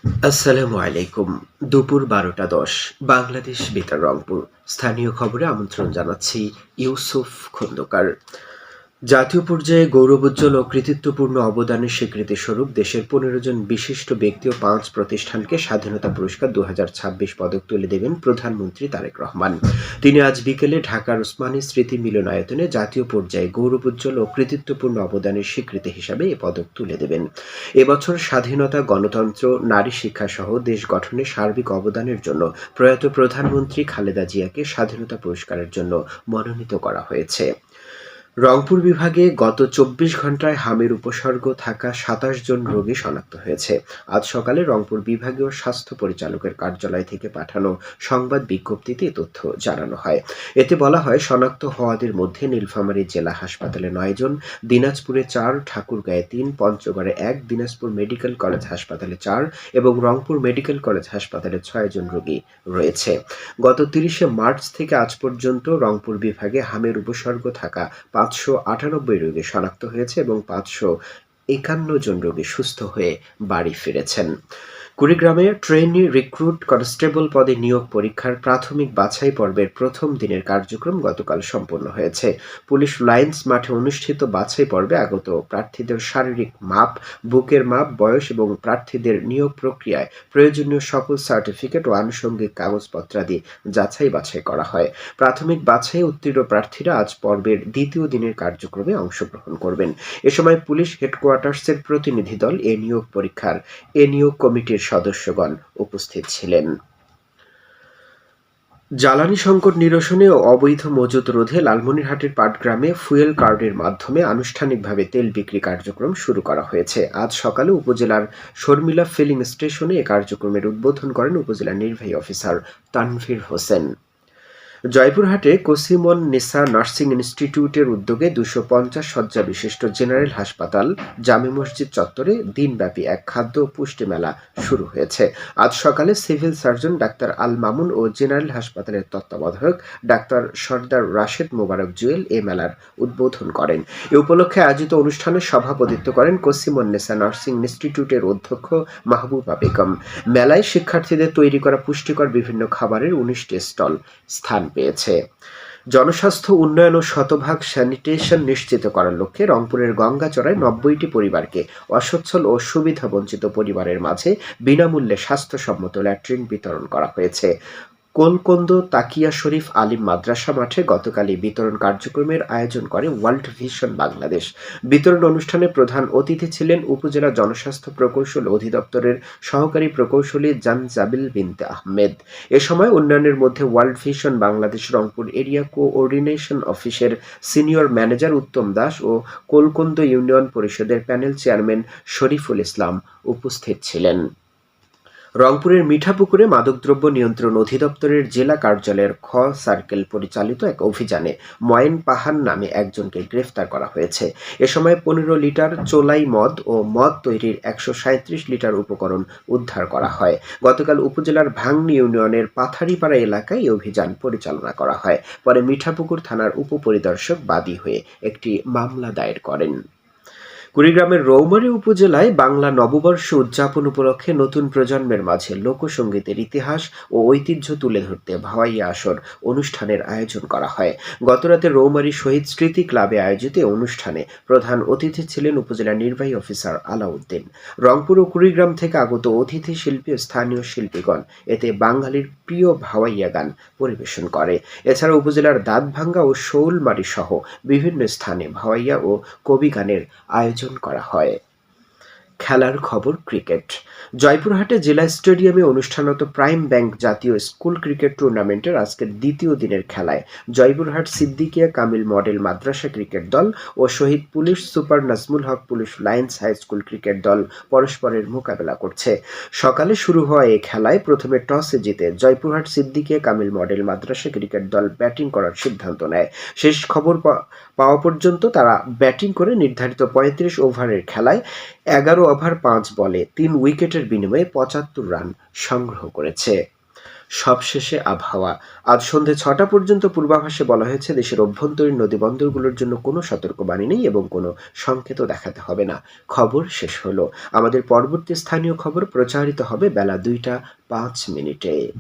আসসালামু আলাইকুম। দুপুর ১২টা ১০ বাংলাদেশ বেতার রংপুর। স্থানীয় খবরে আমন্ত্রণ জানাচ্ছি ইউসুফ খন্দকার। জাতীয় পর্যায়ে গৌরবোজ্জ্বল ও কৃতিত্বপূর্ণ অবদানের স্বীকৃতিস্বরূপ দেশের ১৫ জন বিশিষ্ট ব্যক্তি ও ৫ প্রতিষ্ঠানকে স্বাধীনতা পুরস্কার ২০২৬ পদক তুলে দেবেন প্রধানমন্ত্রী তারেক রহমান। তিনি আজ বিকেলে ঢাকার ওসমানী স্মৃতি মিলনায়তনে জাতীয় পর্যায়ে গৌরবোজ্জ্বল ও কৃতিত্বপূর্ণ অবদানের স্বীকৃতি হিসাবে এ পদক তুলে দেবেন। এবছর স্বাধীনতা, গণতন্ত্র, নারী শিক্ষাসহ দেশ গঠনে সার্বিক অবদানের জন্য প্রয়াত প্রধানমন্ত্রী খালেদা জিয়াকে স্বাধীনতা পুরস্কারের জন্য মনোনীত করা হয়েছে। রংপুর বিভাগে গত ২৪ ঘণ্টায় হামের উপসর্গ থাকা ২৭ জন রোগী শনাক্ত হয়েছে। আজ সকালে রংপুর বিভাগীয় স্বাস্থ্য পরিচালকের কার্যালয় থেকে পাঠানো সংবাদ বিজ্ঞপ্তিতে এ তথ্য জানানো হয়। এতে বলা হয়, শনাক্ত হওয়াদের মধ্যে নীলফামারী জেলা হাসপাতালে ৯ জন, দিনাজপুরে ৪, ঠাকুরগাঁয়ে ৩, পঞ্চগড়ে ১, দিনাজপুর মেডিকেল কলেজ হাসপাতালে ৪ এবং রংপুর মেডিকেল কলেজ হাসপাতালে ৬ জন রোগী রয়েছে। গত ৩০শে মার্চ থেকে আজ পর্যন্ত রংপুর বিভাগে হামের উপসর্গ থাকা ৫৯৮ রোগী শনাক্ত হয়েছে এবং ৫৫১ জন রোগী সুস্থ হয়ে বাড়ি ফিরেছেন। কুড়িগ্রামে ট্রেনি রিক্রুট কনস্টেবল পদে নিয়োগ পরীক্ষার প্রাথমিক বাছাই পর্বের প্রথম দিনের কার্যক্রম গতকাল সম্পন্ন হয়েছে। পুলিশ লাইন্স মাঠে অনুষ্ঠিত বাছাই পর্বে আগত প্রার্থীদের শারীরিক মাপ, বুকের মাপ, বয়স এবং প্রার্থীদের নিয়োগ প্রক্রিয়ায় প্রয়োজনীয় সকল সার্টিফিকেট ও আনুষঙ্গিক কাগজপত্রাদি যাচাই বাছাই করা হয়। প্রাথমিক বাছাইয়ে উত্তীর্ণ প্রার্থীরা আজ পর্বের দ্বিতীয় দিনের কার্যক্রমে অংশগ্রহণ করবেন। এ সময় পুলিশ হেডকোয়ার্টার্সের প্রতিনিধি দল এ নিয়োগ কমিটির সদস্যগণ উপস্থিত ছিলেন। জ্বালানি সংকট নিরসনে ও অবৈধ মজুত রোধে লালমনিরহাটের পাটগ্রামে ফুয়েল কার্ডের মাধ্যমে আনুষ্ঠানিকভাবে তেল বিক্রি কার্যক্রম শুরু করা হয়েছে। আজ সকালে উপজেলার শর্মিলা ফিলিং স্টেশনে এ কার্যক্রমের উদ্বোধন করেন উপজেলা নির্বাহী অফিসার তানভীর হোসেন। জয়পুরহাটে কসিমন নিসা নার্সিং ইনস্টিটিউটের উদ্যোগে ২৫০ শয্যা বিশিষ্ট জেনারেল হাসপাতাল জামে মসজিদ চত্বরে দিনব্যাপী এক খাদ্য ও পুষ্টি মেলা শুরু হয়েছে। আজ সকালে civil surgeon doctor Al Mamun ও জেনারেল হাসপাতালের তত্ত্বাবধায়ক ডাক্তার সর্দার রাশেদ মোবারক জুয়েল এ মেলার উদ্বোধন করেন। এ উপলক্ষে আয়োজিত অনুষ্ঠানে সভাপতিত্ব করেন কসিমন নিসা নার্সিং ইনস্টিটিউটের অধ্যক্ষ মাহবুবা বেগম। মেলায় শিক্ষার্থীদের তৈরি করা পুষ্টিকর বিভিন্ন খাবারের ১৯টি স্টল স্থান পেয়েছে। জনস্বাস্থ্য উন্নয়ন ও শতভাগ স্যানিটেশন নিশ্চিত করার লক্ষ্যে রংপুরের গঙ্গাচড়ায় ৯০টি পরিবারকে অসচ্ছল ও সুবিধাবঞ্চিত পরিবারের মাঝে বিনামূল্যে স্বাস্থ্যসম্মত ল্যাট্রিন বিতরণ করা হয়েছে। কোলকন্দ তাকিয়া শরীফ আলিম মাদ্রাসা মাঠে গতকাল এই বিতরণ কার্যক্রমের আয়োজন করে ওয়ার্ল্ড ভিশন বাংলাদেশ। বিতরণ অনুষ্ঠানে প্রধান অতিথি ছিলেন উপজেলা জনস্বাস্থ্য প্রকৌশল অধিদপ্তরের সহকারী প্রকৌশলী জানজাবিল বিনতে আহমেদ। এ সময় অন্যান্যের মধ্যে world vision Bangladesh Rangpur area coordination অফিসের সিনিয়র ম্যানেজার উত্তম দাস ও কোলকন্দ ইউনিয়ন পরিষদের প্যানেল চেয়ারম্যান শরীফুল ইসলাম উপস্থিত ছিলেন। রংপুরের মিঠাপুকুরে মাদকদ্রব্য নিয়ন্ত্রণ অধিদপ্তরের জেলা কার্যালয়ের খ সার্কেল পরিচালিত এক অভিযানে ময়েন পাহান নামে একজনকে গ্রেফতার করা হয়েছে। এ সময় ১৫ লিটার চোলাই মদ ও মদ তৈরির ১৩৭ লিটার উপকরণ উদ্ধার করা হয়। গতকাল উপজেলার ভাংনি ইউনিয়নের পাথারিপাড়া এলাকায় এই অভিযান পরিচালনা করা হয়। পরে মিঠাপুকুর থানার উপপরিদর্শক বাদী হয়ে একটি মামলা দায়ের করেন। কুড়িগ্রামের রৌমারী উপজেলায় বাংলা নববর্ষ উদযাপন উপলক্ষে নতুন প্রজন্মের মাঝে লোকসঙ্গীতের ইতিহাস ও ঐতিহ্য তুলে ধরতে ভাওয়াইয়া আসর অনুষ্ঠানের আয়োজন করা হয়। গতরাতে রৌমারী শহীদ স্মৃতি ক্লাবে আয়োজিত অনুষ্ঠানে প্রধান অতিথি ছিলেন উপজেলা নির্বাহী অফিসার আলাউদ্দিন। রংপুর ও কুড়িগ্রাম থেকে আগত অতিথি শিল্পী ও স্থানীয় শিল্পীগণ এতে বাঙালির প্রিয় ভাওয়াইয়া গান পরিবেশন করে। এছাড়া উপজেলার দাঁতভাঙ্গা ও শৌলমারী সহ বিভিন্ন স্থানে ভাওয়াইয়া ও কবি গানের আয়োজন করা হয়। খেলার খবর ক্রিকেট। জয়পুরহাটে জেলা স্টেডিয়ামে অনুষ্ঠানরত প্রাইম ব্যাংক জাতীয় স্কুল ক্রিকেট টুর্নামেন্টের আজকের দ্বিতীয় দিনের খেলায় জয়পুরহাট সিদ্দিকিয়া কামিল মডেল মাদ্রাসা ক্রিকেট দল ও Shahid police super Nazmul Haque police Lions high school cricket দল পরস্পরের মোকাবেলা করছে। সকালে শুরু হওয়া এই খেলায় প্রথমে টসে জিতে জয়পুরহাট সিদ্দিকিয়া কামিল মডেল মাদ্রাসা ক্রিকেট দল ব্যাটিং করার সিদ্ধান্ত নেয়। শেষ খবর পাওয়া পর্যন্ত তারা ব্যাটিং করে নির্ধারিত ৩৫ ওভারের খেলায় ১১ ওভার ৫ বলে ৩ উইকেটের বিনিময়ে ৭৫ রান সংগ্রহ করেছে। সবশেষে আবহাওয়া। আজ সন্ধ্যে ৬টা পর্যন্ত পূর্বাভাসে বলা হয়েছে দেশের অভ্যন্তরীণ নদীবন্দরগুলোর জন্য কোনো সতর্কবাণী নেই এবং কোনো সংকেতও দেখাতে হবে না। খবর শেষ হলো। আমাদের পরবর্তী স্থানীয় খবর প্রচারিত হবে বেলা ২টা ৫ মিনিটে।